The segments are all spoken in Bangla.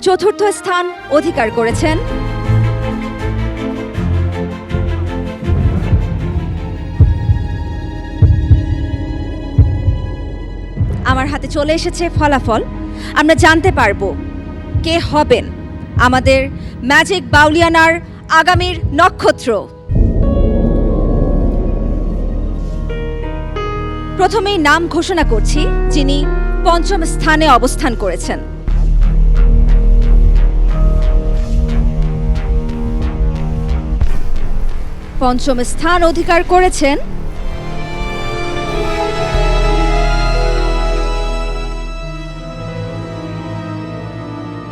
চতুর্থ স্থান অধিকার করেছেন আমার হাতে চলে এসেছে ফলাফল। আমরা জানতে পারবো কে হবেন আমাদের ম্যাজিক বাউলিয়ানার আগামীর নক্ষত্র। প্রথমেই নাম ঘোষণা করছি যিনি পঞ্চম স্থানে অবস্থান করেছেন। পঞ্চম স্থান অধিকার করেছেন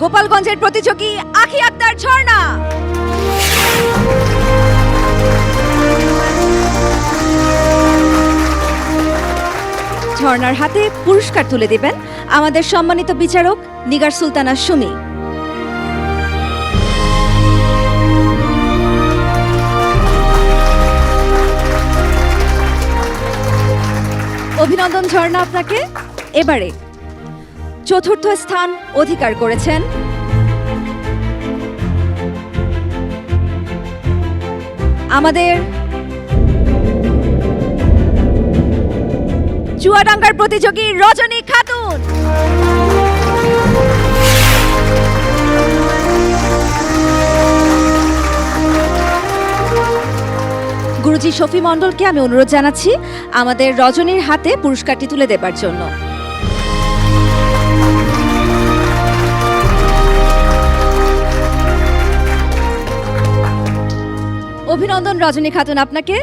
গোপালগঞ্জের প্রতিযোগী আখি আক্তার ঝর্ণা। ঝর্ণার হাতে পুরস্কার তুলে দেবেন আমাদের সম্মানিত বিচারক নিগার সুলতানা সুমি। অভিনন্দন ঝর্ণা আপনাকে। এবারে চতুর্থ স্থান অধিকার করেছেন আমাদের চুয়াডাঙ্গার প্রতিযোগী রজনী খাতুন। গুরুজি শফি মণ্ডলকে আমি অনুরোধ জানাচ্ছি আমাদের রজনীর হাতে পুরস্কারটি তুলে দেবার জন্য। অভিনন্দন রজনী খাতুন আপনাকে।